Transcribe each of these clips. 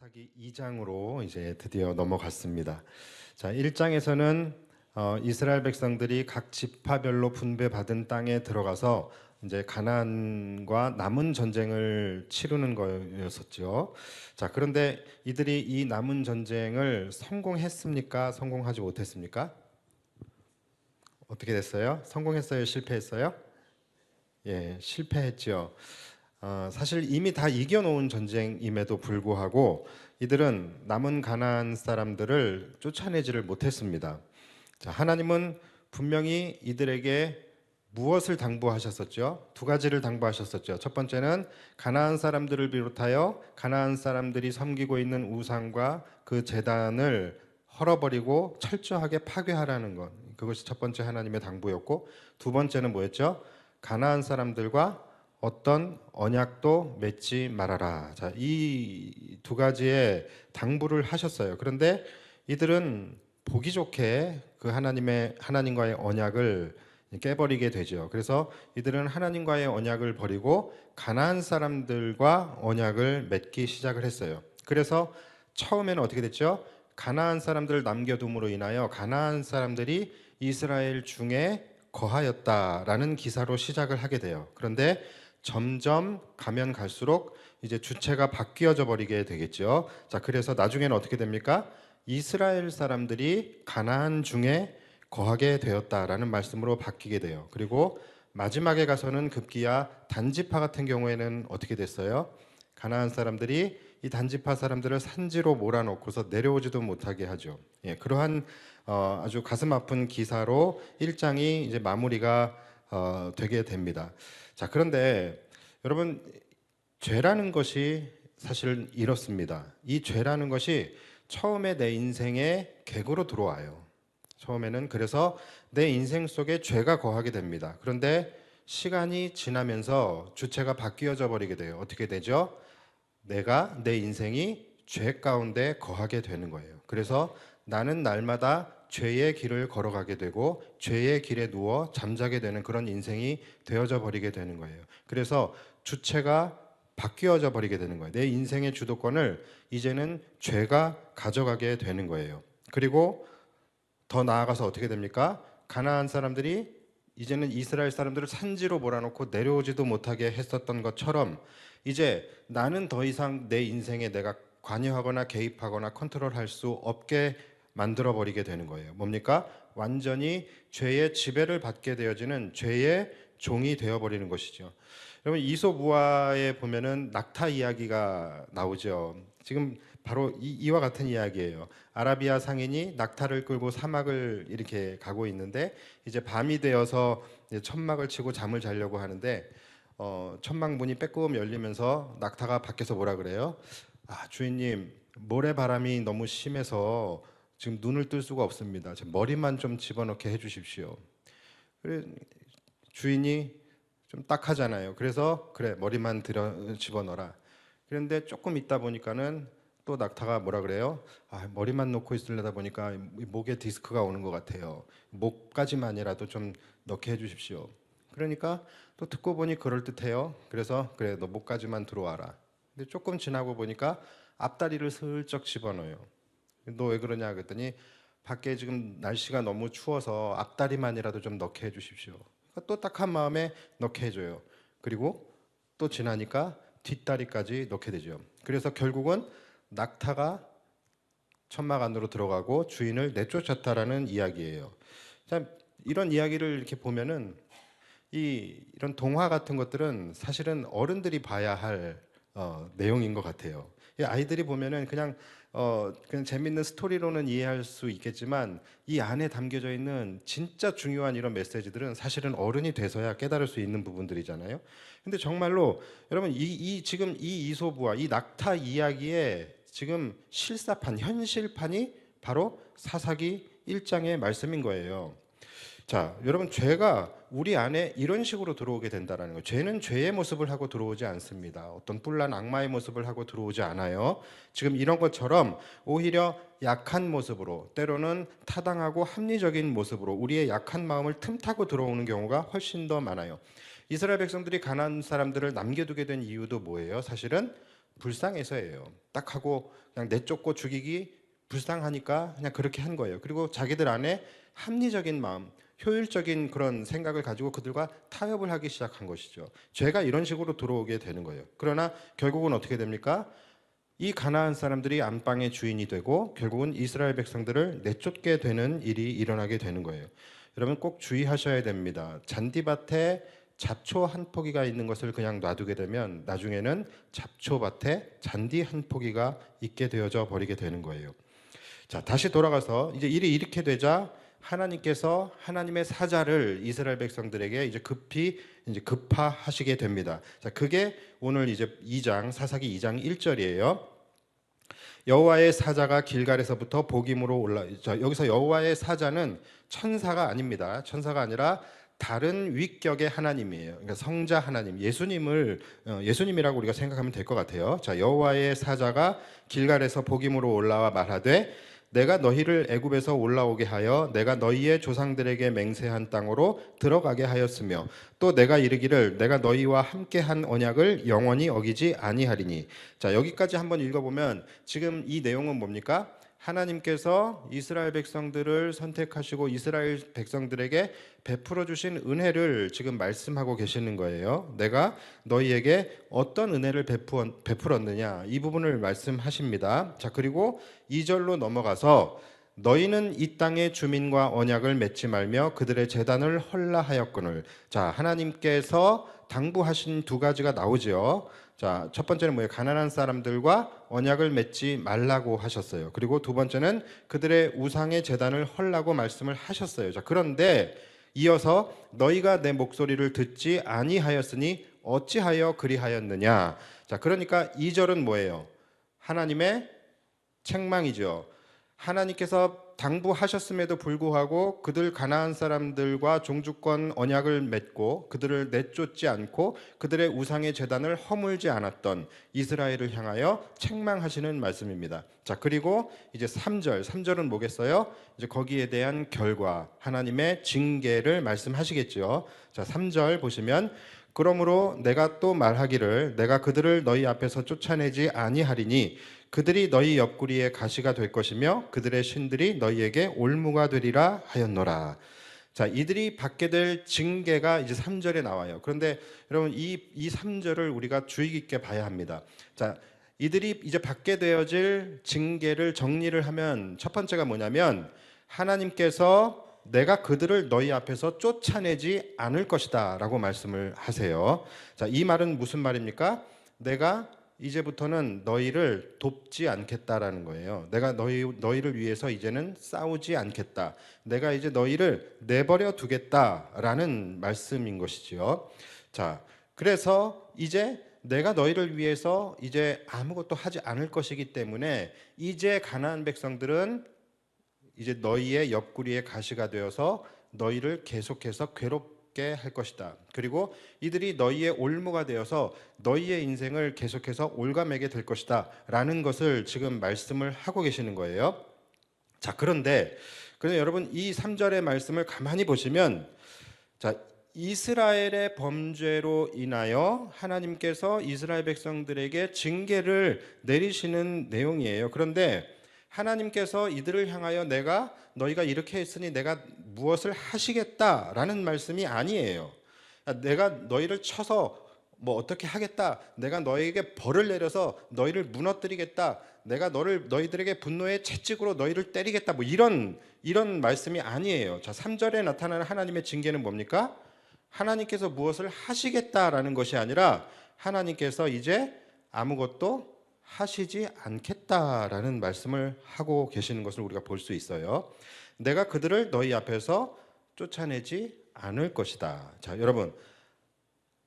출애굽하기 2장으로 이제 드디어 넘어갔습니다. 자, 1장에서는 이스라엘 백성들이 각 지파별로 분배받은 땅에 들어가서 이제 가나안과 남은 전쟁을 치르는 거였었죠. 자, 그런데 이들이 이 남은 전쟁을 성공했습니까? 성공하지 못했습니까? 어떻게 됐어요? 성공했어요? 실패했어요? 예, 실패했죠. 사실 이미 다 이겨놓은 전쟁임에도 불구하고 이들은 남은 가나안 사람들을 쫓아내지를 못했습니다. 자, 하나님은 분명히 이들에게 무엇을 당부하셨었죠? 두 가지를 당부하셨었죠. 첫 번째는 가나안 사람들을 비롯하여 가나안 사람들이 섬기고 있는 우상과 그 제단을 헐어버리고 철저하게 파괴하라는 것. 그것이 첫 번째 하나님의 당부였고, 두 번째는 뭐였죠? 가나안 사람들과 어떤 언약도 맺지 말아라. 자, 이 두 가지의 당부를 하셨어요. 그런데 이들은 보기 좋게 그 하나님과의 언약을 깨버리게 되죠. 그래서 이들은 하나님과의 언약을 버리고 가나안 사람들과 언약을 맺기 시작을 했어요. 그래서 처음에는 어떻게 됐죠? 가나안 사람들을 남겨둠으로 인하여 가나안 사람들이 이스라엘 중에 거하였다라는 기사로 시작을 하게 돼요. 그런데 점점 가면 갈수록 이제 주체가 바뀌어져 버리게 되겠죠. 자, 그래서 나중에는 어떻게 됩니까? 이스라엘 사람들이 가나안 중에 거하게 되었다라는 말씀으로 바뀌게 돼요. 그리고 마지막에 가서는 급기야 단지파 같은 경우에는 어떻게 됐어요? 가나안 사람들이 이 단지파 사람들을 산지로 몰아넣고서 내려오지도 못하게 하죠. 예, 그러한 아주 가슴 아픈 기사로 1장이 이제 마무리가 되게 됩니다. 자, 그런데 여러분, 죄라는 것이 사실 이렇습니다. 이 죄라는 것이 처음에 내 인생에 객으로 들어와요. 처음에는 그래서 내 인생 속에 죄가 거하게 됩니다. 그런데 시간이 지나면서 주체가 바뀌어져 버리게 돼요. 어떻게 되죠? 내가 내 인생이 죄 가운데 거하게 되는 거예요. 그래서 나는 날마다 죄의 길을 걸어가게 되고 죄의 길에 누워 잠자게 되는 그런 인생이 되어져 버리게 되는 거예요. 그래서 주체가 바뀌어져 버리게 되는 거예요. 내 인생의 주도권을 이제는 죄가 가져가게 되는 거예요. 그리고 더 나아가서 어떻게 됩니까? 가나안 사람들이 이제는 이스라엘 사람들을 산지로 몰아넣고 내려오지도 못하게 했었던 것처럼 이제 나는 더 이상 내 인생에 내가 관여하거나 개입하거나 컨트롤할 수 없게 만들어 버리게 되는 거예요. 뭡니까? 완전히 죄의 지배를 받게 되어지는 죄의 종이 되어 버리는 것이죠. 여러분, 이솝우화에 보면은 낙타 이야기가 나오죠. 지금 바로 이와 같은 이야기예요. 아라비아 상인이 낙타를 끌고 사막을 이렇게 가고 있는데 이제 밤이 되어서 이제 천막을 치고 잠을 자려고 하는데 천막 문이 빼꼼 열리면서 낙타가 밖에서 뭐라 그래요? 아, 주인님, 모래바람이 너무 심해서 지금 눈을 뜰 수가 없습니다. 제 머리만 좀 집어넣게 해주십시오. 그래, 주인이 좀 딱하잖아요. 그래서 그래, 머리만 집어넣어라. 그런데 조금 있다 보니까는 또 낙타가 뭐라 그래요? 아, 머리만 놓고 있으려다 보니까 목에 디스크가 오는 것 같아요. 목까지만이라도 좀 넣게 해주십시오. 그러니까 또 듣고 보니 그럴듯해요. 그래서 그래, 너 목까지만 들어와라. 근데 조금 지나고 보니까 앞다리를 슬쩍 집어넣어요. 너 왜 그러냐 그랬더니 밖에 지금 날씨가 너무 추워서 앞다리만이라도 좀 넣게 해주십시오. 그러니까 또 딱한 마음에 넣게 해줘요. 그리고 또 지나니까 뒷다리까지 넣게 되죠. 그래서 결국은 낙타가 천막 안으로 들어가고 주인을 내쫓았다라는 이야기예요. 자, 이런 이야기를 이렇게 보면은 이런 동화 같은 것들은 사실은 어른들이 봐야 할 내용인 것 같아요. 이 아이들이 보면은 그냥 재밌는 스토리로는 이해할 수 있겠지만 이 안에 담겨져 있는 진짜 중요한 이런 메시지들은 사실은 어른이 돼서야 깨달을 수 있는 부분들이잖아요. 근데 정말로 여러분 지금 이 이솝우화 이 낙타 이야기의 지금 실사판 현실판이 바로 사사기 1장의 말씀인 거예요. 자, 여러분, 죄가 우리 안에 이런 식으로 들어오게 된다는 거예요. 죄는 죄의 모습을 하고 들어오지 않습니다. 어떤 뿔난 악마의 모습을 하고 들어오지 않아요. 지금 이런 것처럼 오히려 약한 모습으로, 때로는 타당하고 합리적인 모습으로 우리의 약한 마음을 틈타고 들어오는 경우가 훨씬 더 많아요. 이스라엘 백성들이 가나안 사람들을 남겨두게 된 이유도 뭐예요? 사실은 불쌍해서예요. 딱 하고 그냥 내쫓고 죽이기 불쌍하니까 그냥 그렇게 한 거예요. 그리고 자기들 안에 합리적인 마음, 효율적인 그런 생각을 가지고 그들과 타협을 하기 시작한 것이죠. 죄가 이런 식으로 들어오게 되는 거예요. 그러나 결국은 어떻게 됩니까? 이 가나안 사람들이 안방의 주인이 되고 결국은 이스라엘 백성들을 내쫓게 되는 일이 일어나게 되는 거예요. 여러분 꼭 주의하셔야 됩니다. 잔디밭에 잡초 한 포기가 있는 것을 그냥 놔두게 되면 나중에는 잡초밭에 잔디 한 포기가 있게 되어져 버리게 되는 거예요. 자, 다시 돌아가서 이제 일이 이렇게 되자 하나님께서 하나님의 사자를 이스라엘 백성들에게 이제 급히 이제 급파하시게 됩니다. 자, 그게 오늘 이제 2장 사사기 2장 1절이에요. 여호와의 사자가 길갈에서부터 복임으로 자, 여기서 여호와의 사자는 천사가 아닙니다. 천사가 아니라 다른 위격의 하나님이에요. 그러니까 성자 하나님, 예수님이라고 우리가 생각하면 될 것 같아요. 자, 여호와의 사자가 길갈에서 복임으로 올라와 말하되 내가 너희를 애굽에서 올라오게 하여 내가 너희의 조상들에게 맹세한 땅으로 들어가게 하였으며 또 내가 이르기를 내가 너희와 함께한 언약을 영원히 어기지 아니하리니. 자, 여기까지 한번 읽어보면 지금 이 내용은 뭡니까? 하나님께서 이스라엘 백성들을 선택하시고 이스라엘 백성들에게 베풀어 주신 은혜를 지금 말씀하고 계시는 거예요. 내가 너희에게 어떤 은혜를 베풀었느냐 이 부분을 말씀하십니다. 자, 그리고 2절로 넘어가서 너희는 이 땅의 주민과 언약을 맺지 말며 그들의 제단을 헐라하였거늘. 자, 하나님께서 당부하신 두 가지가 나오죠. 자, 첫 번째는 뭐예요? 가난한 사람들과 언약을 맺지 말라고 하셨어요. 그리고 두 번째는 그들의 우상의 제단을 헐라고 말씀을 하셨어요. 자, 그런데 이어서 너희가 내 목소리를 듣지 아니하였으니 어찌하여 그리하였느냐. 자, 그러니까 2절은 뭐예요? 하나님의 책망이죠. 하나님께서 당부하셨음에도 불구하고 그들 가나안 사람들과 종주권 언약을 맺고 그들을 내쫓지 않고 그들의 우상의 제단을 허물지 않았던 이스라엘을 향하여 책망하시는 말씀입니다. 자, 그리고 이제 3절은 뭐겠어요? 이제 거기에 대한 결과, 하나님의 징계를 말씀하시겠죠. 자, 3절 보시면 그러므로 내가 또 말하기를 내가 그들을 너희 앞에서 쫓아내지 아니하리니 그들이 너희 옆구리에 가시가 될 것이며 그들의 신들이 너희에게 올무가 되리라 하였노라. 자, 이들이 받게 될 징계가 이제 3절에 나와요. 그런데 여러분 이 3절을 우리가 주의 깊게 봐야 합니다. 자, 이들이 이제 받게 되어질 징계를 정리를 하면 첫 번째가 뭐냐면 하나님께서 내가 그들을 너희 앞에서 쫓아내지 않을 것이다 라고 말씀을 하세요. 자, 이 말은 무슨 말입니까? 내가 이제부터는 너희를 돕지 않겠다라는 거예요. 내가 너희를 위해서 이제는 싸우지 않겠다. 내가 이제 너희를 내버려 두겠다라는 말씀인 것이지요. 자, 그래서 이제 내가 너희를 위해서 이제 아무것도 하지 않을 것이기 때문에 이제 가나안 백성들은 이제 너희의 옆구리에 가시가 되어서 너희를 계속해서 괴롭게 할 것이다. 그리고 이들이 너희의 올무가 되어서 너희의 인생을 계속해서 올가매게 될 것이다 라는 것을 지금 말씀을 하고 계시는 거예요. 자, 그런데 여러분 이 3절의 말씀을 가만히 보시면 자, 이스라엘의 범죄로 인하여 하나님께서 이스라엘 백성들에게 징계를 내리시는 내용이에요. 그런데 하나님께서 이들을 향하여 내가 너희가 이렇게 했으니 내가 무엇을 하시겠다라는 말씀이 아니에요. 내가 너희를 쳐서 뭐 어떻게 하겠다. 내가 너희에게 벌을 내려서 너희를 무너뜨리겠다. 내가 너희들에게 분노의 채찍으로 너희를 때리겠다. 뭐 이런 말씀이 아니에요. 자, 3절에 나타나는 하나님의 징계는 뭡니까? 하나님께서 무엇을 하시겠다라는 것이 아니라 하나님께서 이제 아무것도 하시지 않겠다라는 말씀을 하고 계시는 것을 우리가 볼 수 있어요. 내가 그들을 너희 앞에서 쫓아내지 않을 것이다. 자, 여러분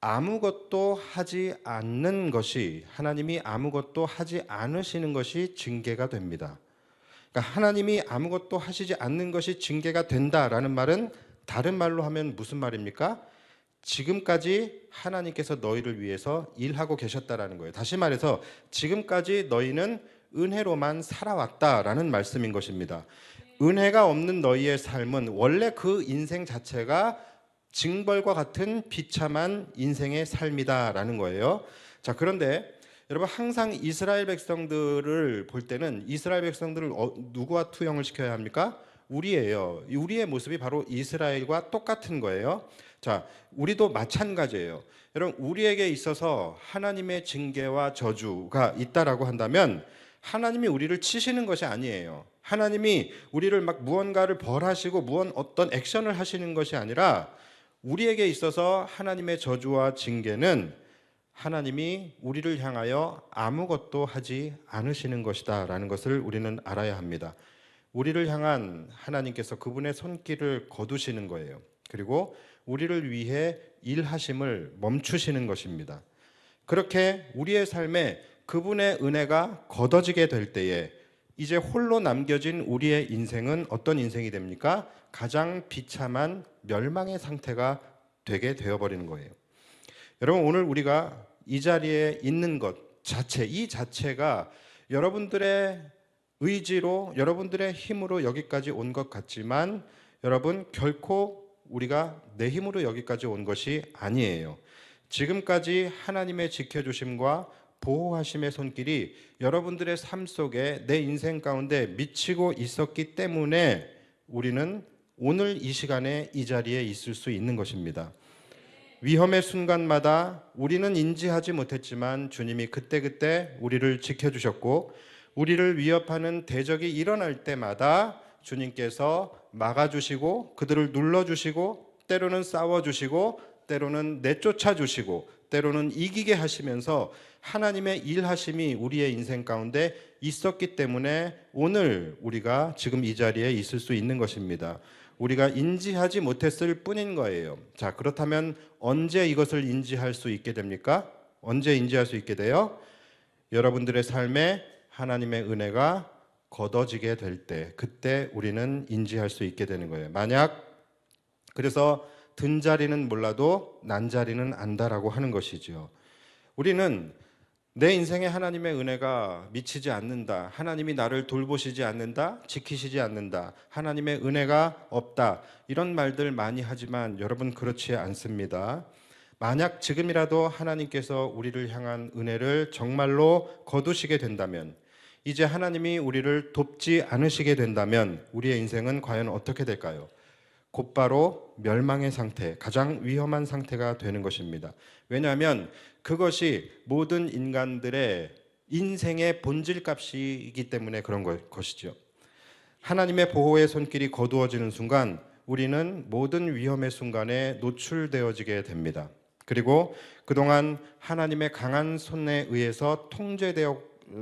아무것도 하지 않는 것이 하나님이 아무것도 하지 않으시는 것이 징계가 됩니다. 그러니까 하나님이 아무것도 하시지 않는 것이 징계가 된다라는 말은 다른 말로 하면 무슨 말입니까? 지금까지 하나님께서 너희를 위해서 일하고 계셨다라는 거예요. 다시 말해서 지금까지 너희는 은혜로만 살아왔다라는 말씀인 것입니다. 은혜가 없는 너희의 삶은 원래 그 인생 자체가 징벌과 같은 비참한 인생의 삶이다라는 거예요. 자, 그런데 여러분 항상 이스라엘 백성들을 볼 때는 이스라엘 백성들을 누구와 투영을 시켜야 합니까? 우리예요. 우리의 모습이 바로 이스라엘과 똑같은 거예요. 자, 우리도 마찬가지예요. 여러분 우리에게 있어서 하나님의 징계와 저주가 있다라고 한다면 하나님이 우리를 치시는 것이 아니에요. 하나님이 우리를 막 무언가를 벌하시고 어떤 액션을 하시는 것이 아니라 우리에게 있어서 하나님의 저주와 징계는 하나님이 우리를 향하여 아무것도 하지 않으시는 것이다라는 것을 우리는 알아야 합니다. 우리를 향한 하나님께서 그분의 손길을 거두시는 거예요. 그리고 우리를 위해 일하심을 멈추시는 것입니다. 그렇게 우리의 삶에 그분의 은혜가 걷어지게 될 때에 이제 홀로 남겨진 우리의 인생은 어떤 인생이 됩니까? 가장 비참한 멸망의 상태가 되게 되어버리는 거예요. 여러분 오늘 우리가 이 자리에 있는 것 자체, 이 자체가 여러분들의 의지로 여러분들의 힘으로 여기까지 온 것 같지만 여러분 결코 우리가 내 힘으로 여기까지 온 것이 아니에요. 지금까지 하나님의 지켜주심과 보호하심의 손길이 여러분들의 삶 속에 내 인생 가운데 미치고 있었기 때문에 우리는 오늘 이 시간에 이 자리에 있을 수 있는 것입니다. 위험의 순간마다 우리는 인지하지 못했지만 주님이 그때그때 우리를 지켜주셨고 우리를 위협하는 대적이 일어날 때마다 주님께서 막아주시고 그들을 눌러주시고 때로는 싸워주시고 때로는 내쫓아주시고 때로는 이기게 하시면서 하나님의 일하심이 우리의 인생 가운데 있었기 때문에 오늘 우리가 지금 이 자리에 있을 수 있는 것입니다. 우리가 인지하지 못했을 뿐인 거예요. 자, 그렇다면 언제 이것을 인지할 수 있게 됩니까? 언제 인지할 수 있게 돼요? 여러분들의 삶에 하나님의 은혜가 걷어지게 될 때, 그때 우리는 인지할 수 있게 되는 거예요. 만약 그래서 든 자리는 몰라도 난 자리는 안다라고 하는 것이죠. 우리는 내 인생에 하나님의 은혜가 미치지 않는다, 하나님이 나를 돌보시지 않는다, 지키시지 않는다, 하나님의 은혜가 없다, 이런 말들 많이 하지만 여러분 그렇지 않습니다. 만약 지금이라도 하나님께서 우리를 향한 은혜를 정말로 거두시게 된다면, 이제 하나님이 우리를 돕지 않으시게 된다면 우리의 인생은 과연 어떻게 될까요? 곧바로 멸망의 상태, 가장 위험한 상태가 되는 것입니다. 왜냐하면 그것이 모든 인간들의 인생의 본질값이기 때문에 그런 것이죠. 하나님의 보호의 손길이 거두어지는 순간 우리는 모든 위험의 순간에 노출되어지게 됩니다. 그리고 그동안 하나님의 강한 손에 의해서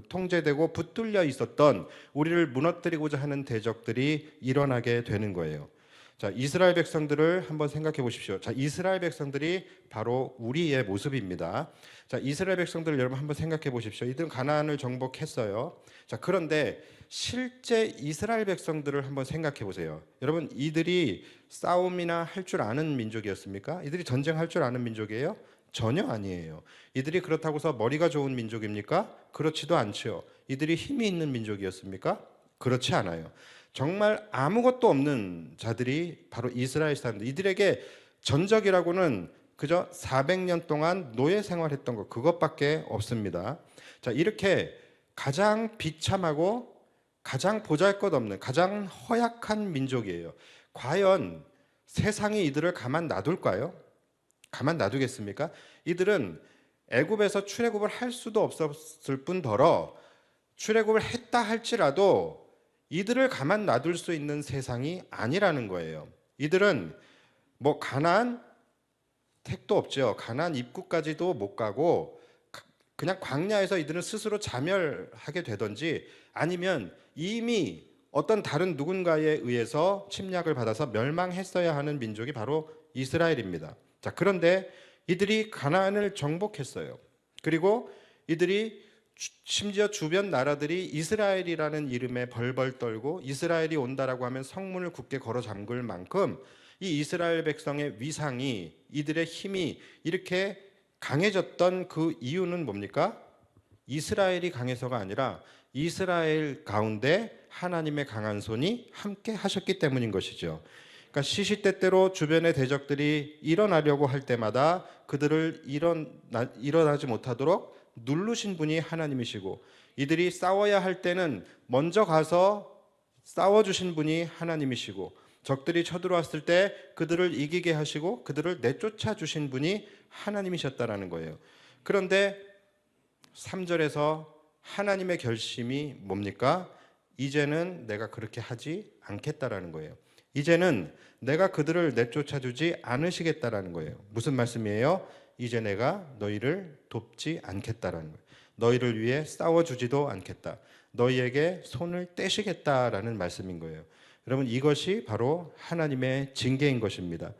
통제되고 붙들려 있었던 우리를 무너뜨리고자 하는 대적들이 일어나게 되는 거예요. 자, 이스라엘 백성들을 한번 생각해 보십시오. 자, 이스라엘 백성들이 바로 우리의 모습입니다. 자, 이스라엘 백성들을 여러분 한번 생각해 보십시오. 이들은 가나안을 정복했어요. 자, 그런데 실제 이스라엘 백성들을 한번 생각해 보세요. 여러분, 이들이 싸움이나 할 줄 아는 민족이었습니까? 이들이 전쟁할 줄 아는 민족이에요? 전혀 아니에요. 이들이 그렇다고서 머리가 좋은 민족입니까? 그렇지도 않죠. 이들이 힘이 있는 민족이었습니까? 그렇지 않아요. 정말 아무것도 없는 자들이 바로 이스라엘 사람들, 이들에게 전적이라고는 그저 400년 동안 노예 생활했던 것, 그것밖에 없습니다. 자, 이렇게 가장 비참하고 가장 보잘것없는 가장 허약한 민족이에요. 과연 세상이 이들을 가만 놔둘까요? 가만 놔두겠습니까? 이들은 애굽에서 출애굽을 할 수도 없었을 뿐더러 출애굽을 했다 할지라도 이들을 가만 놔둘 수 있는 세상이 아니라는 거예요. 이들은 뭐 가나안 택도 없죠. 가나안 입구까지도 못 가고 그냥 광야에서 이들은 스스로 자멸하게 되든지 아니면 이미 어떤 다른 누군가에 의해서 침략을 받아서 멸망했어야 하는 민족이 바로 이스라엘입니다. 자, 그런데 이들이 가나안을 정복했어요. 그리고 이들이 심지어 주변 나라들이 이스라엘이라는 이름에 벌벌 떨고 이스라엘이 온다라고 하면 성문을 굳게 걸어 잠글 만큼 이 이스라엘 백성의 위상이, 이들의 힘이 이렇게 강해졌던 그 이유는 뭡니까? 이스라엘이 강해서가 아니라 이스라엘 가운데 하나님의 강한 손이 함께 하셨기 때문인 것이죠. 그러니까 시시때때로 주변의 대적들이 일어나려고 할 때마다 그들을 일어나지 못하도록 누르신 분이 하나님이시고, 이들이 싸워야 할 때는 먼저 가서 싸워주신 분이 하나님이시고, 적들이 쳐들어왔을 때 그들을 이기게 하시고 그들을 내쫓아 주신 분이 하나님이셨다라는 거예요. 그런데 3절에서 하나님의 결심이 뭡니까? 이제는 내가 그렇게 하지 않겠다라는 거예요. 이제는 내가 그들을 내쫓아 주지 않으시겠다라는 거예요. 무슨 말씀이에요? 이제 내가 너희를 돕지 않겠다라는 거예요. 너희를 위해 싸워주지도 않겠다. 너희에게 손을 떼시겠다라는 말씀인 거예요. 여러분, 이것이 바로 하나님의 징계인 것입니다.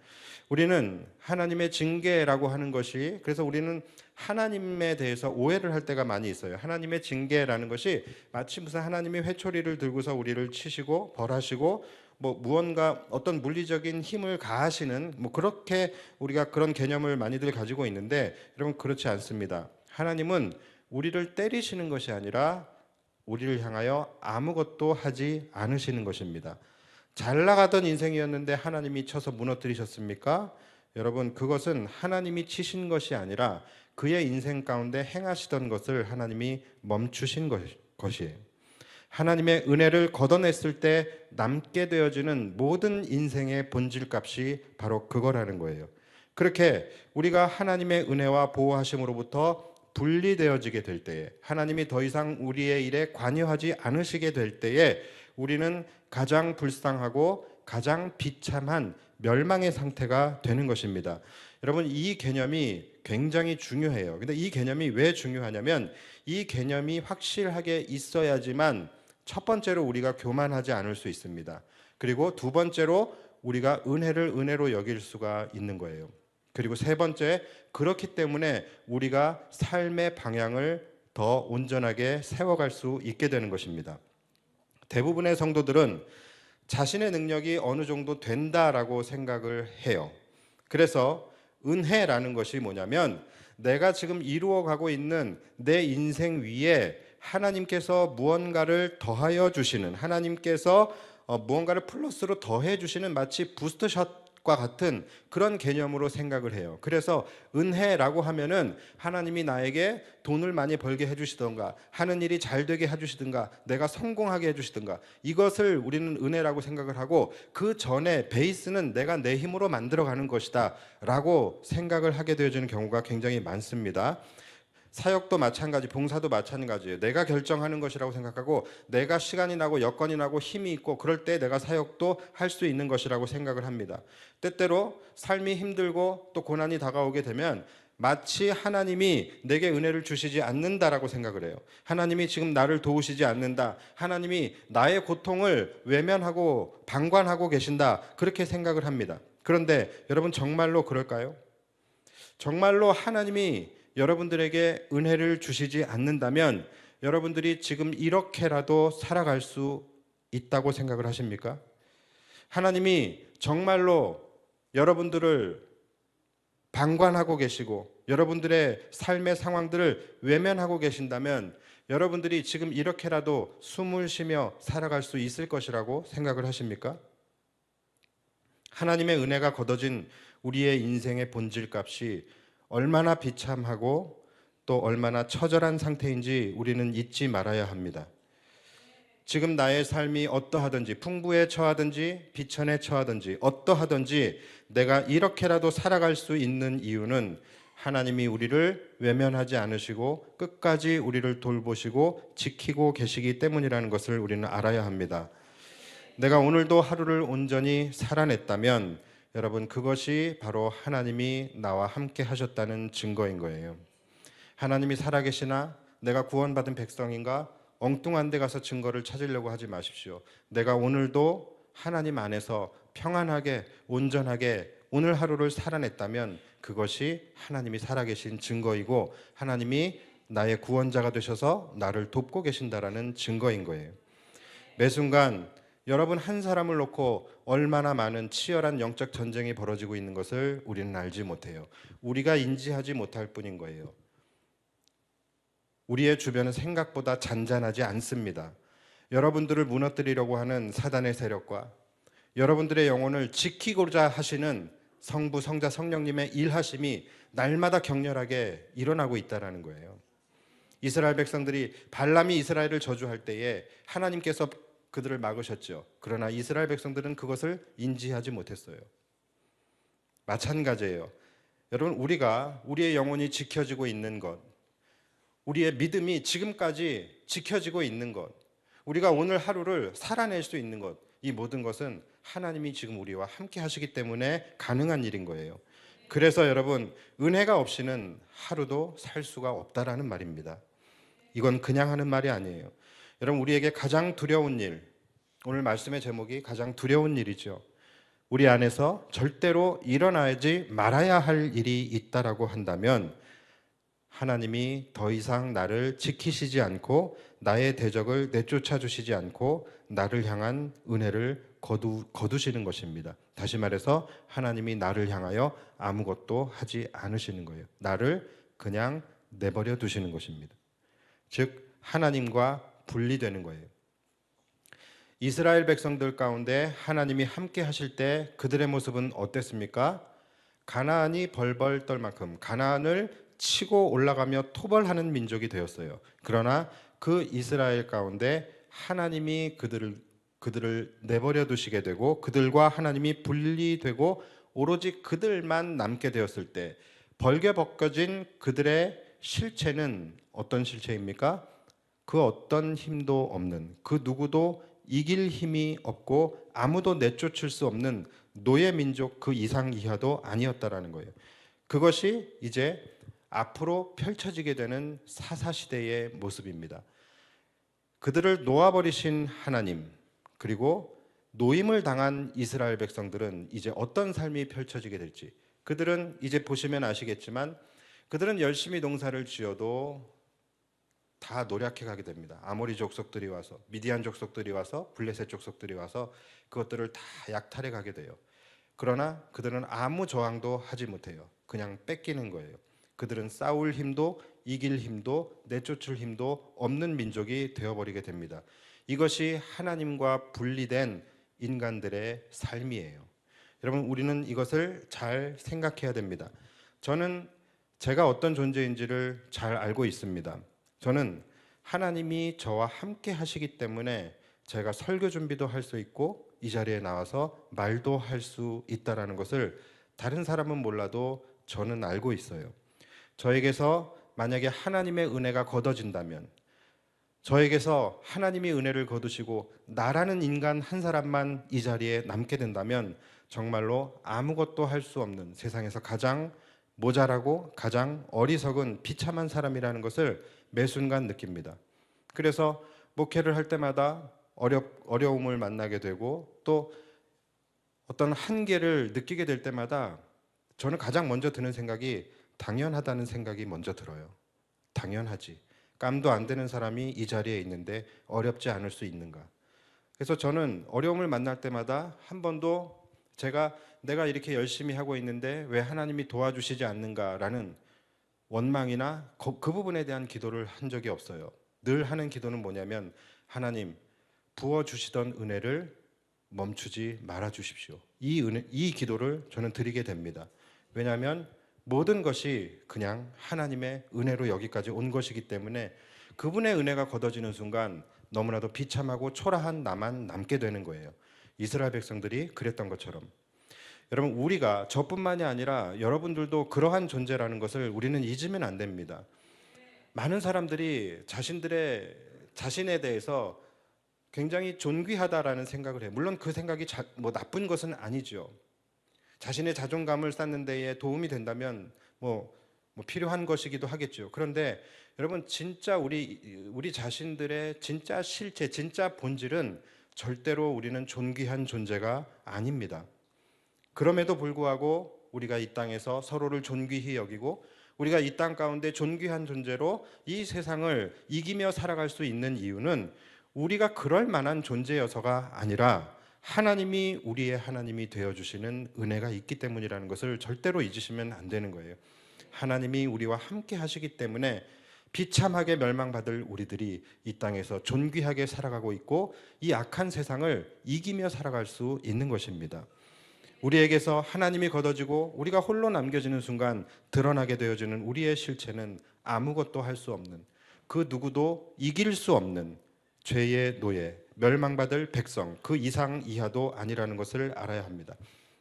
우리는 하나님의 징계라고 하는 것이, 그래서 우리는 하나님에 대해서 오해를 할 때가 많이 있어요. 하나님의 징계라는 것이 마치 무슨 하나님이 회초리를 들고서 우리를 치시고 벌하시고 무언가 어떤 물리적인 힘을 가하시는 그렇게 우리가 그런 개념을 많이들 가지고 있는데, 여러분, 그렇지 않습니다. 하나님은 우리를 때리시는 것이 아니라 우리를 향하여 아무것도 하지 않으시는 것입니다. 잘 나가던 인생이었는데 하나님이 쳐서 무너뜨리셨습니까? 여러분, 그것은 하나님이 치신 것이 아니라 그의 인생 가운데 행하시던 것을 하나님이 멈추신 것이에요. 하나님의 은혜를 걷어냈을 때 남게 되어지는 모든 인생의 본질값이 바로 그거라는 거예요. 그렇게 우리가 하나님의 은혜와 보호하심으로부터 분리되어지게 될 때에, 하나님이 더 이상 우리의 일에 관여하지 않으시게 될 때에 우리는 가장 불쌍하고 가장 비참한 멸망의 상태가 되는 것입니다. 여러분, 이 개념이 굉장히 중요해요. 근데 이 개념이 왜 중요하냐면, 이 개념이 확실하게 있어야지만 첫 번째로 우리가 교만하지 않을 수 있습니다. 그리고 두 번째로 우리가 은혜를 은혜로 여길 수가 있는 거예요. 그리고 세 번째, 그렇기 때문에 우리가 삶의 방향을 더 온전하게 세워갈 수 있게 되는 것입니다. 대부분의 성도들은 자신의 능력이 어느 정도 된다라고 생각을 해요. 그래서 은혜라는 것이 뭐냐면, 내가 지금 이루어가고 있는 내 인생 위에 하나님께서 무언가를 더하여 주시는, 하나님께서 무언가를 플러스로 더해 주시는 마치 부스트샷과 같은 그런 개념으로 생각을 해요. 그래서 은혜라고 하면은 하나님이 나에게 돈을 많이 벌게 해주시던가, 하는 일이 잘 되게 해주시든가, 내가 성공하게 해주시든가, 이것을 우리는 은혜라고 생각을 하고, 그 전에 베이스는 내가 내 힘으로 만들어가는 것이다 라고 생각을 하게 되어지는 경우가 굉장히 많습니다. 사역도 마찬가지, 봉사도 마찬가지예요. 내가 결정하는 것이라고 생각하고, 내가 시간이 나고 여건이 나고 힘이 있고 그럴 때 내가 사역도 할 수 있는 것이라고 생각을 합니다. 때때로 삶이 힘들고 또 고난이 다가오게 되면 마치 하나님이 내게 은혜를 주시지 않는다라고 생각을 해요. 하나님이 지금 나를 도우시지 않는다, 하나님이 나의 고통을 외면하고 방관하고 계신다, 그렇게 생각을 합니다. 그런데 여러분, 정말로 그럴까요? 정말로 하나님이 여러분들에게 은혜를 주시지 않는다면 여러분들이 지금 이렇게라도 살아갈 수 있다고 생각을 하십니까? 하나님이 정말로 여러분들을 방관하고 계시고 여러분들의 삶의 상황들을 외면하고 계신다면 여러분들이 지금 이렇게라도 숨을 쉬며 살아갈 수 있을 것이라고 생각을 하십니까? 하나님의 은혜가 걷어진 우리의 인생의 본질값이 얼마나 비참하고 또 얼마나 처절한 상태인지 우리는 잊지 말아야 합니다. 지금 나의 삶이 어떠하든지, 풍부에 처하든지 비천에 처하든지 어떠하든지 내가 이렇게라도 살아갈 수 있는 이유는 하나님이 우리를 외면하지 않으시고 끝까지 우리를 돌보시고 지키고 계시기 때문이라는 것을 우리는 알아야 합니다. 내가 오늘도 하루를 온전히 살아냈다면 여러분, 그것이 바로 하나님이 나와 함께 하셨다는 증거인 거예요. 하나님이 살아계시나, 내가 구원받은 백성인가, 엉뚱한 데 가서 증거를 찾으려고 하지 마십시오. 내가 오늘도 하나님 안에서 평안하게 온전하게 오늘 하루를 살아냈다면 그것이 하나님이 살아계신 증거이고 하나님이 나의 구원자가 되셔서 나를 돕고 계신다라는 증거인 거예요. 매 순간 여러분 한 사람을 놓고 얼마나 많은 치열한 영적 전쟁이 벌어지고 있는 것을 우리는 알지 못해요. 우리가 인지하지 못할 뿐인 거예요. 우리의 주변은 생각보다 잔잔하지 않습니다. 여러분들을 무너뜨리려고 하는 사단의 세력과 여러분들의 영혼을 지키고자 하시는 성부, 성자, 성령님의 일하심이 날마다 격렬하게 일어나고 있다는 거예요. 이스라엘 백성들이 발람이 이스라엘을 저주할 때에 하나님께서 그들을 막으셨죠. 그러나 이스라엘 백성들은 그것을 인지하지 못했어요. 마찬가지예요. 여러분, 우리가 우리의 영혼이 지켜지고 있는 것, 우리의 믿음이 지금까지 지켜지고 있는 것, 우리가 오늘 하루를 살아낼 수 있는 것, 이 모든 것은 하나님이 지금 우리와 함께 하시기 때문에 가능한 일인 거예요. 그래서 여러분, 은혜가 없이는 하루도 살 수가 없다라는 말입니다. 이건 그냥 하는 말이 아니에요. 여러분, 우리에게 가장 두려운 일, 오늘 말씀의 제목이 가장 두려운 일이죠. 우리 안에서 절대로 일어나지 말아야 할 일이 있다라고 한다면 하나님이 더 이상 나를 지키시지 않고 나의 대적을 내쫓아 주시지 않고 나를 향한 은혜를 거두시는 것입니다. 다시 말해서 하나님이 나를 향하여 아무것도 하지 않으시는 거예요. 나를 그냥 내버려 두시는 것입니다. 즉 하나님과 분리되는 거예요. 이스라엘 백성들 가운데 하나님이 함께 하실 때 그들의 모습은 어땠습니까? 가나안이 벌벌 떨 만큼 가나안을 치고 올라가며 토벌하는 민족이 되었어요. 그러나 그 이스라엘 가운데 하나님이 그들을 내버려 두시게 되고 그들과 하나님이 분리되고 오로지 그들만 남게 되었을 때 벌게 벗겨진 그들의 실체는 어떤 실체입니까? 그 어떤 힘도 없는, 그 누구도 이길 힘이 없고 아무도 내쫓을 수 없는 노예 민족 그 이상 이하도 아니었다라는 거예요. 그것이 이제 앞으로 펼쳐지게 되는 사사시대의 모습입니다. 그들을 놓아버리신 하나님, 그리고 노임을 당한 이스라엘 백성들은 이제 어떤 삶이 펼쳐지게 될지, 그들은 이제 보시면 아시겠지만 그들은 열심히 농사를 지어도 다 노략해 가게 됩니다. 아모리 족속들이 와서, 미디안 족속들이 와서, 블레셋 족속들이 와서 그것들을 다 약탈해 가게 돼요. 그러나 그들은 아무 저항도 하지 못해요. 그냥 뺏기는 거예요. 그들은 싸울 힘도 이길 힘도 내쫓을 힘도 없는 민족이 되어버리게 됩니다. 이것이 하나님과 분리된 인간들의 삶이에요. 여러분, 우리는 이것을 잘 생각해야 됩니다. 저는 제가 어떤 존재인지를 잘 알고 있습니다. 저는 하나님이 저와 함께 하시기 때문에 제가 설교 준비도 할 수 있고 이 자리에 나와서 말도 할 수 있다라는 것을 다른 사람은 몰라도 저는 알고 있어요. 저에게서 만약에 하나님의 은혜가 걷어진다면, 저에게서 하나님이 은혜를 거두시고 나라는 인간 한 사람만 이 자리에 남게 된다면 정말로 아무것도 할 수 없는 세상에서 가장 모자라고 가장 어리석은 비참한 사람이라는 것을 매 순간 느낍니다. 그래서 목회를 할 때마다 어려움을 만나게 되고 또 어떤 한계를 느끼게 될 때마다 저는 가장 먼저 드는 생각이 당연하다는 생각이 먼저 들어요. 당연하지. 깜도 안 되는 사람이 이 자리에 있는데 어렵지 않을 수 있는가. 그래서 저는 어려움을 만날 때마다 한 번도 내가 이렇게 열심히 하고 있는데 왜 하나님이 도와주시지 않는가라는 원망이나 그 부분에 대한 기도를 한 적이 없어요. 늘 하는 기도는 뭐냐면 하나님 부어주시던 은혜를 멈추지 말아 주십시오. 이 기도를 저는 드리게 됩니다. 왜냐하면 모든 것이 그냥 하나님의 은혜로 여기까지 온 것이기 때문에 그분의 은혜가 걷어지는 순간 너무나도 비참하고 초라한 나만 남게 되는 거예요. 이스라엘 백성들이 그랬던 것처럼. 여러분, 우리가 저뿐만이 아니라 여러분들도 그러한 존재라는 것을 우리는 잊으면 안 됩니다. 많은 사람들이 자신에 대해서 굉장히 존귀하다라는 생각을 해요. 물론 그 생각이 나쁜 것은 아니죠. 자신의 자존감을 쌓는 데에 도움이 된다면 필요한 것이기도 하겠죠. 그런데 여러분, 진짜 우리 자신들의 진짜 실체, 진짜 본질은 절대로 우리는 존귀한 존재가 아닙니다. 그럼에도 불구하고 우리가 이 땅에서 서로를 존귀히 여기고 우리가 이 땅 가운데 존귀한 존재로 이 세상을 이기며 살아갈 수 있는 이유는 우리가 그럴 만한 존재여서가 아니라 하나님이 우리의 하나님이 되어주시는 은혜가 있기 때문이라는 것을 절대로 잊으시면 안 되는 거예요. 하나님이 우리와 함께 하시기 때문에 비참하게 멸망받을 우리들이 이 땅에서 존귀하게 살아가고 있고 이 악한 세상을 이기며 살아갈 수 있는 것입니다. 우리에게서 하나님이 걷어지고 우리가 홀로 남겨지는 순간 드러나게 되어지는 우리의 실체는 아무것도 할 수 없는, 그 누구도 이길 수 없는 죄의 노예, 멸망받을 백성, 그 이상 이하도 아니라는 것을 알아야 합니다.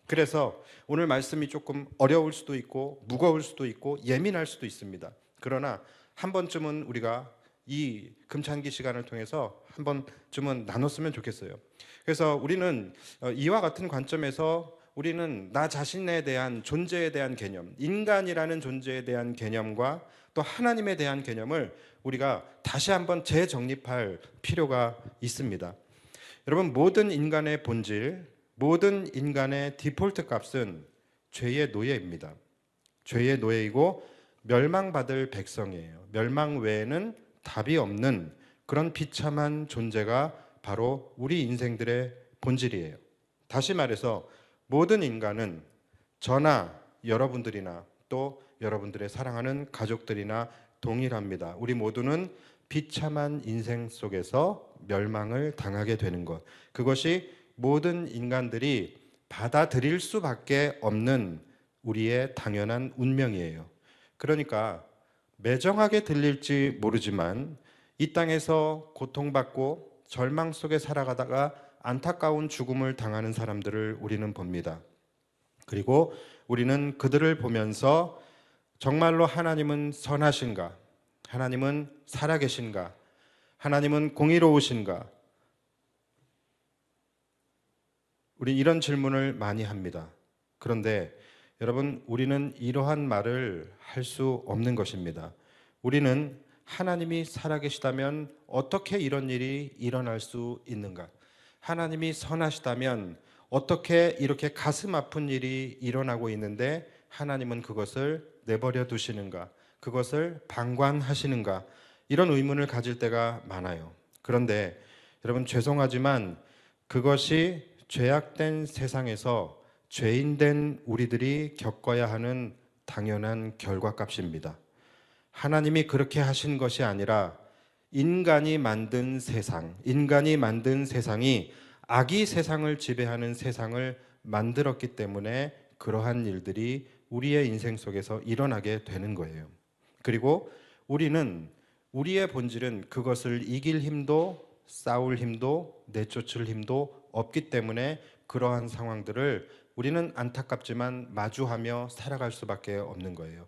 그래서 오늘 말씀이 조금 어려울 수도 있고 무거울 수도 있고 예민할 수도 있습니다. 그러나 한 번쯤은 우리가 이 금찬기 시간을 통해서 한 번쯤은 나눴으면 좋겠어요. 그래서 우리는 이와 같은 관점에서 우리는 나 자신에 대한 존재에 대한 개념, 인간이라는 존재에 대한 개념과 또 하나님에 대한 개념을 우리가 다시 한번 재정립할 필요가 있습니다. 여러분, 모든 인간의 본질, 모든 인간의 디폴트 값은 죄의 노예입니다. 죄의 노예이고 멸망받을 백성이에요. 멸망 외에는 답이 없는 그런 비참한 존재가 바로 우리 인생들의 본질이에요. 다시 말해서 모든 인간은 저나 여러분들이나 또 여러분들의 사랑하는 가족들이나 동일합니다. 우리 모두는 비참한 인생 속에서 멸망을 당하게 되는 것, 그것이 모든 인간들이 받아들일 수밖에 없는 우리의 당연한 운명이에요. 그러니까 매정하게 들릴지 모르지만 이 땅에서 고통받고 절망 속에 살아가다가 안타까운 죽음을 당하는 사람들을 우리는 봅니다. 그리고 우리는 그들을 보면서 정말로 하나님은 선하신가? 하나님은 살아계신가? 하나님은 공의로우신가? 우리 이런 질문을 많이 합니다. 그런데 여러분, 우리는 이러한 말을 할 수 없는 것입니다. 우리는 하나님이 살아계시다면 어떻게 이런 일이 일어날 수 있는가? 하나님이 선하시다면 어떻게 이렇게 가슴 아픈 일이 일어나고 있는데 하나님은 그것을 내버려 두시는가? 그것을 방관하시는가? 이런 의문을 가질 때가 많아요. 그런데 여러분, 죄송하지만 그것이 죄악된 세상에서 죄인된 우리들이 겪어야 하는 당연한 결과값입니다. 하나님이 그렇게 하신 것이 아니라 인간이 만든 세상, 인간이 만든 세상이 악이 세상을 지배하는 세상을 만들었기 때문에 그러한 일들이 우리의 인생 속에서 일어나게 되는 거예요. 그리고 우리는, 우리의 본질은 그것을 이길 힘도 싸울 힘도 내쫓을 힘도 없기 때문에 그러한 상황들을 우리는 안타깝지만 마주하며 살아갈 수밖에 없는 거예요.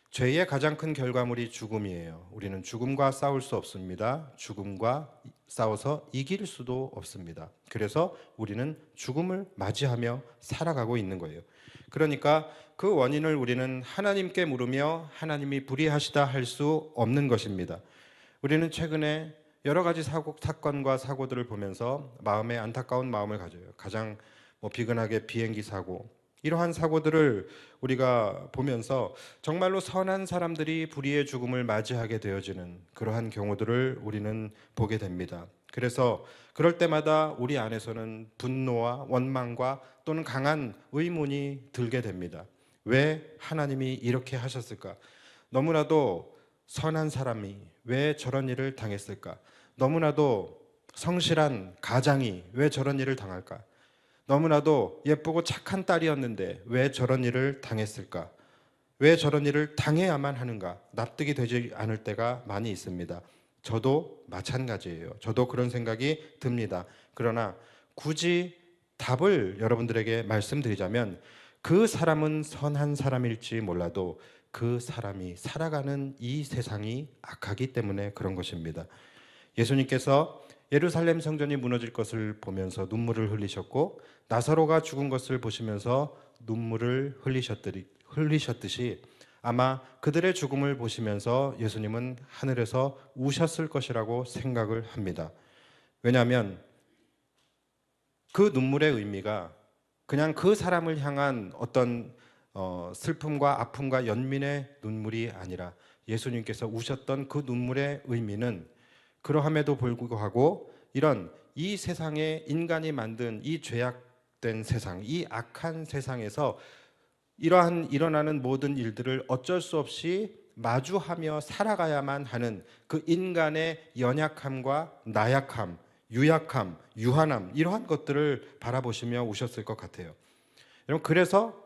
죄의 가장 큰 결과물이 죽음이에요. 우리는 죽음과 싸울 수 없습니다. 죽음과 싸워서 이길 수도 없습니다. 그래서 우리는 죽음을 맞이하며 살아가고 있는 거예요. 그러니까 그 원인을 우리는 하나님께 물으며 하나님이 불의하시다 할 수 없는 것입니다. 우리는 최근에 여러 가지 사건과 사고들을 보면서 마음에 안타까운 마음을 가져요. 가장 비근하게 비행기 사고, 이러한 사고들을 우리가 보면서 정말로 선한 사람들이 불의의 죽음을 맞이하게 되어지는 그러한 경우들을 우리는 보게 됩니다. 그래서 그럴 때마다 우리 안에서는 분노와 원망과 또는 강한 의문이 들게 됩니다. 왜 하나님이 이렇게 하셨을까? 너무나도 선한 사람이 왜 저런 일을 당했을까? 너무나도 성실한 가장이 왜 저런 일을 당할까? 너무나도 예쁘고 착한 딸이었는데 왜 저런 일을 당했을까? 왜 저런 일을 당해야만 하는가? 납득이 되지 않을 때가 많이 있습니다. 저도 마찬가지예요. 저도 그런 생각이 듭니다. 그러나 굳이 답을 여러분들에게 말씀드리자면 그 사람은 선한 사람일지 몰라도 그 사람이 살아가는 이 세상이 악하기 때문에 그런 것입니다. 예수님께서 예루살렘 성전이 무너질 것을 보면서 눈물을 흘리셨고 나사로가 죽은 것을 보시면서 눈물을 흘리셨듯이 아마 그들의 죽음을 보시면서 예수님은 하늘에서 우셨을 것이라고 생각을 합니다. 왜냐하면 그 눈물의 의미가 그냥 그 사람을 향한 어떤 슬픔과 아픔과 연민의 눈물이 아니라 예수님께서 우셨던 그 눈물의 의미는 그러함에도 불구하고 이런 이 세상에 인간이 만든 이 죄악된 세상, 이 악한 세상에서 이러한 일어나는 모든 일들을 어쩔 수 없이 마주하며 살아가야만 하는 그 인간의 연약함과 나약함, 유약함, 유한함, 이러한 것들을 바라보시며 우셨을 것 같아요. 여러분, 그래서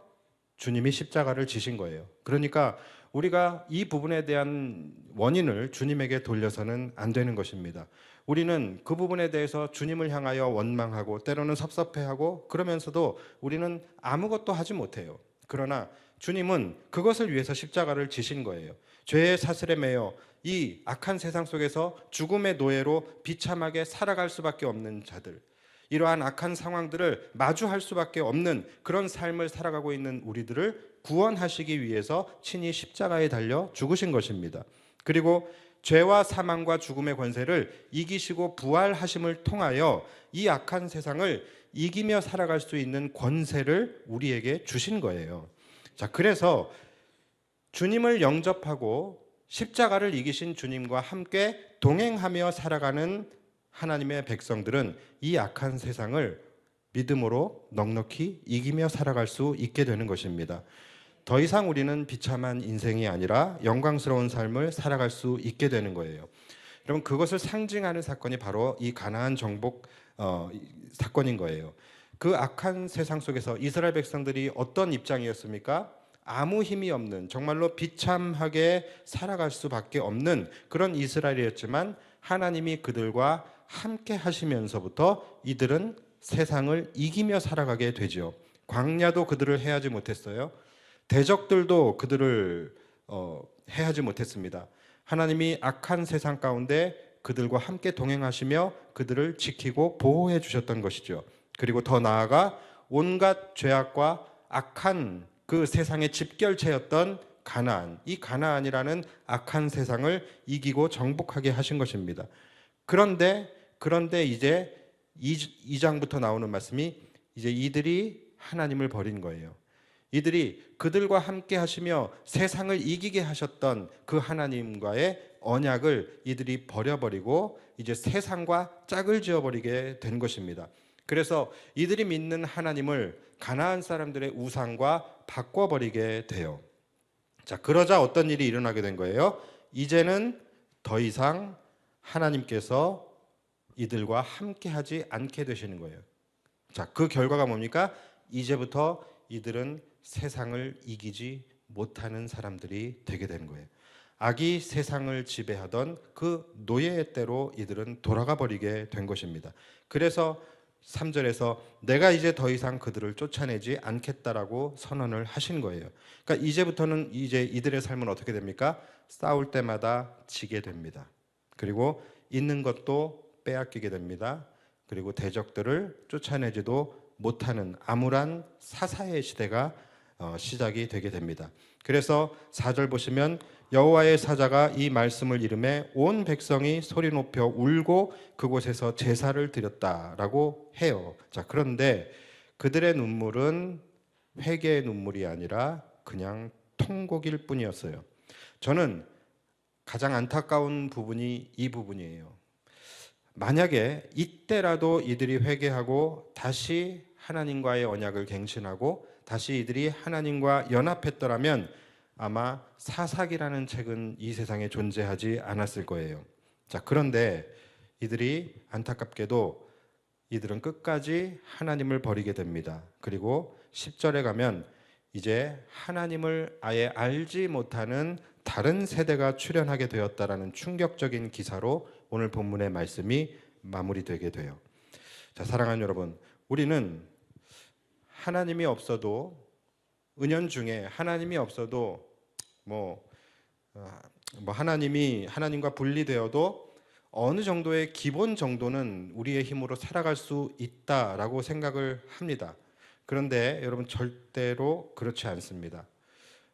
주님이 십자가를 지신 거예요. 그러니까 우리가 이 부분에 대한 원인을 주님에게 돌려서는 안 되는 것입니다. 우리는 그 부분에 대해서 주님을 향하여 원망하고 때로는 섭섭해하고 그러면서도 우리는 아무것도 하지 못해요. 그러나 주님은 그것을 위해서 십자가를 지신 거예요. 죄의 사슬에 매여 이 악한 세상 속에서 죽음의 노예로 비참하게 살아갈 수밖에 없는 자들, 이러한 악한 상황들을 마주할 수밖에 없는 그런 삶을 살아가고 있는 우리들을 구원하시기 위해서 친히 십자가에 달려 죽으신 것입니다. 그리고 죄와 사망과 죽음의 권세를 이기시고 부활하심을 통하여 이 악한 세상을 이기며 살아갈 수 있는 권세를 우리에게 주신 거예요. 자, 그래서 주님을 영접하고 십자가를 이기신 주님과 함께 동행하며 살아가는 하나님의 백성들은 이 악한 세상을 믿음으로 넉넉히 이기며 살아갈 수 있게 되는 것입니다. 더 이상 우리는 비참한 인생이 아니라 영광스러운 삶을 살아갈 수 있게 되는 거예요. 여러분, 그것을 상징하는 사건이 바로 이 가나안 정복 사건인 거예요. 그 악한 세상 속에서 이스라엘 백성들이 어떤 입장이었습니까? 아무 힘이 없는, 정말로 비참하게 살아갈 수밖에 없는 그런 이스라엘이었지만 하나님이 그들과 함께 하시면서부터 이들은 세상을 이기며 살아가게 되죠. 광야도 그들을 해하지 못했어요. 대적들도 그들을 해하지 못했습니다. 하나님이 악한 세상 가운데 그들과 함께 동행하시며 그들을 지키고 보호해 주셨던 것이죠. 그리고 더 나아가 온갖 죄악과 악한 그 세상의 집결체였던 가나안, 이 가나안이라는 악한 세상을 이기고 정복하게 하신 것입니다. 그런데 이제 2장부터 나오는 말씀이 이제 이들이 하나님을 버린 거예요. 이들이 그들과 함께 하시며 세상을 이기게 하셨던 그 하나님과의 언약을 이들이 버려버리고 이제 세상과 짝을 지어버리게 된 것입니다. 그래서 이들이 믿는 하나님을 가나안 사람들의 우상과 바꿔버리게 돼요. 자, 그러자 어떤 일이 일어나게 된 거예요? 이제는 더 이상 하나님께서 이들과 함께 하지 않게 되시는 거예요. 자, 그 결과가 뭡니까? 이제부터 이들은 세상을 이기지 못하는 사람들이 되게 되는 거예요. 악이 세상을 지배하던 그 노예의 때로 이들은 돌아가 버리게 된 것입니다. 그래서 3절에서 내가 이제 더 이상 그들을 쫓아내지 않겠다라고 선언을 하신 거예요. 그러니까 이제부터는 이제 이들의 삶은 어떻게 됩니까? 싸울 때마다 지게 됩니다. 그리고 있는 것도 빼앗기게 됩니다. 그리고 대적들을 쫓아내지도 못하는 암울한 사사의 시대가 시작이 되게 됩니다. 그래서 4절 보시면 여호와의 사자가 이 말씀을 이르매 온 백성이 소리 높여 울고 그곳에서 제사를 드렸다라고 해요. 자, 그런데 그들의 눈물은 회개의 눈물이 아니라 그냥 통곡일 뿐이었어요. 저는 가장 안타까운 부분이 이 부분이에요. 만약에 이때라도 이들이 회개하고 다시 하나님과의 언약을 갱신하고 다시 이들이 하나님과 연합했더라면 아마 사사기라는 책은 이 세상에 존재하지 않았을 거예요. 자, 그런데 이들이 안타깝게도 이들은 끝까지 하나님을 버리게 됩니다. 그리고 10절에 가면 이제 하나님을 아예 알지 못하는 다른 세대가 출현하게 되었다라는 충격적인 기사로 오늘 본문의 말씀이 마무리되게 돼요. 자, 사랑하는 여러분, 우리는 하나님이 없어도 은연중에 하나님이 없어도 하나님과 분리되어도 어느 정도의 기본 정도는 우리의 힘으로 살아갈 수 있다라고 생각을 합니다. 그런데 여러분, 절대로 그렇지 않습니다.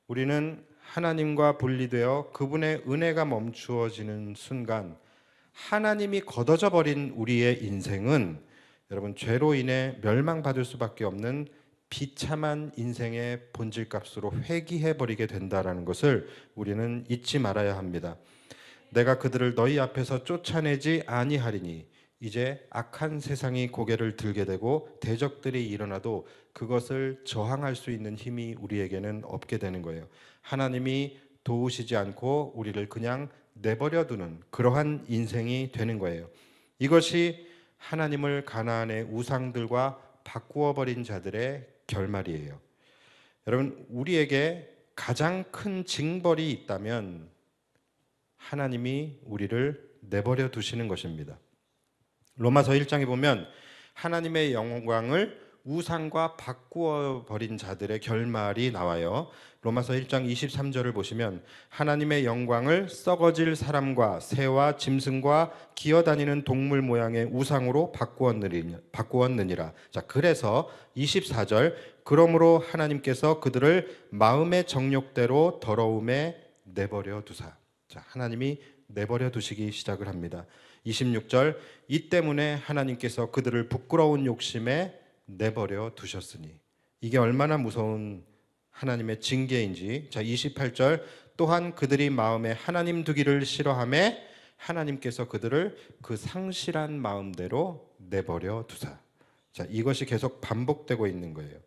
우리는 하나님과 분리되어 그분의 은혜가 멈추어지는 순간 하나님이 걷어져 버린 우리의 인생은 여러분, 죄로 인해 멸망받을 수밖에 없는 비참한 인생의 본질값으로 회귀해버리게 된다는 것을 우리는 잊지 말아야 합니다. 내가 그들을 너희 앞에서 쫓아내지 아니하리니 이제 악한 세상이 고개를 들게 되고 대적들이 일어나도 그것을 저항할 수 있는 힘이 우리에게는 없게 되는 거예요. 하나님이 도우시지 않고 우리를 그냥 내버려두는 그러한 인생이 되는 거예요. 이것이 하나님을 가나안의 우상들과 바꾸어 버린 자들의 결말이에요. 여러분, 우리에게 가장 큰 징벌이 있다면 하나님이 우리를 내버려 두시는 것입니다. 로마서 1장에 보면 하나님의 영광을 우상과 바꾸어 버린 자들의 결말이 나와요. 로마서 1장 23절을 보시면 하나님의 영광을 썩어질 사람과 새와 짐승과 기어다니는 동물 모양의 우상으로 바꾸었느니라. 자, 그래서 24절, 그러므로 하나님께서 그들을 마음의 정욕대로 더러움에 내버려 두사. 자, 하나님이 내버려 두시기 시작을 합니다. 26절, 이 때문에 하나님께서 그들을 부끄러운 욕심에 내버려 두셨으니. 이게 얼마나 무서운 하나님의 징계인지. 자, 28절, 또한 그들이 마음에 하나님 두기를 싫어하매 하나님께서 그들을 그 상실한 마음대로 내버려 두사. 자, 이것이 계속 반복되고 있는 거예요.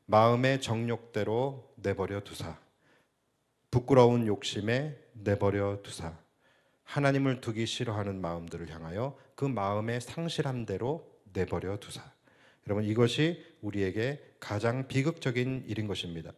마음의 정욕대로 내버려 두사, 부끄러운 욕심에 내버려 두사, 하나님을 두기 싫어하는 마음들을 향하여 그 마음의 상실한 대로 내버려 두사. 여러분, 이것이 우리에게 가장 비극적인 일인 것입니다.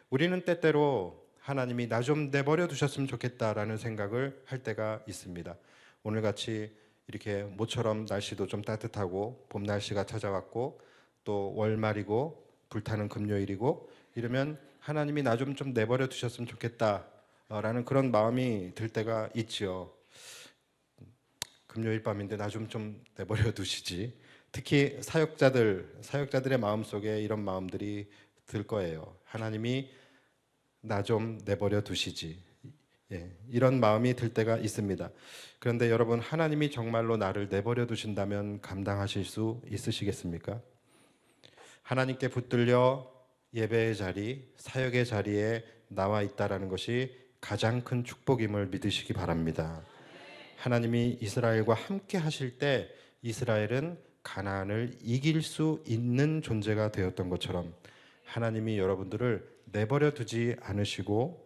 우리는 때때로 하나님이 나 좀 내버려 두셨으면 좋겠다라는 생각을 할 때가 있습니다. 오늘같이 이렇게 모처럼 날씨도 좀 따뜻하고 봄 날씨가 찾아왔고 또 월말이고 불타는 금요일이고 이러면 하나님이 나 좀 내버려 두셨으면 좋겠다라는 그런 마음이 들 때가 있지요. 금요일 밤인데 나 좀 내버려 두시지. 특히 사역자들의 마음속에 이런 마음들이 들 거예요. 하나님이 나 좀 내버려 두시지. 예, 이런 마음이 들 때가 있습니다. 그런데 여러분, 하나님이 정말로 나를 내버려 두신다면 감당하실 수 있으시겠습니까? 하나님께 붙들려 예배의 자리, 사역의 자리에 나와 있다라는 것이 가장 큰 축복임을 믿으시기 바랍니다. 하나님이 이스라엘과 함께 하실 때 이스라엘은 가나안을 이길 수 있는 존재가 되었던 것처럼 하나님이 여러분들을 내버려 두지 않으시고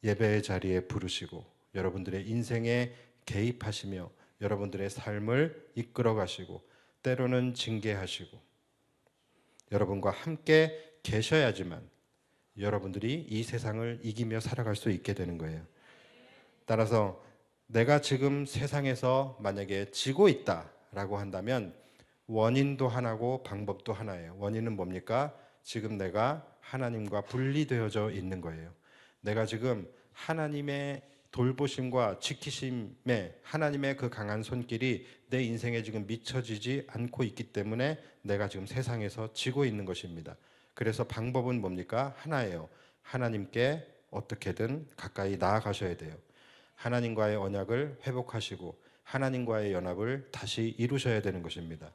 예배의 자리에 부르시고 여러분들의 인생에 개입하시며 여러분들의 삶을 이끌어 가시고 때로는 징계하시고 여러분과 함께 계셔야지만 여러분들이 이 세상을 이기며 살아갈 수 있게 되는 거예요. 따라서 내가 지금 세상에서 만약에 지고 있다라고 한다면 원인도 하나고 방법도 하나예요. 원인은 뭡니까? 지금 내가 하나님과 분리되어져 있는 거예요. 내가 지금 하나님의 돌보심과 지키심에 하나님의 그 강한 손길이 내 인생에 지금 미쳐지지 않고 있기 때문에 내가 지금 세상에서 지고 있는 것입니다. 그래서 방법은 뭡니까? 하나예요. 하나님께 어떻게든 가까이 나아가셔야 돼요. 하나님과의 언약을 회복하시고 하나님과의 연합을 다시 이루셔야 되는 것입니다.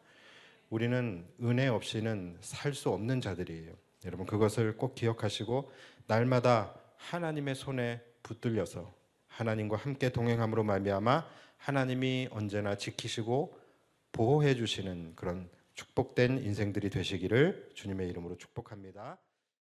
우리는 은혜 없이는 살 수 없는 자들이에요. 여러분, 그것을 꼭 기억하시고 날마다 하나님의 손에 붙들려서 하나님과 함께 동행함으로 말미암아 하나님이 언제나 지키시고 보호해 주시는 그런 축복된 인생들이 되시기를 주님의 이름으로 축복합니다.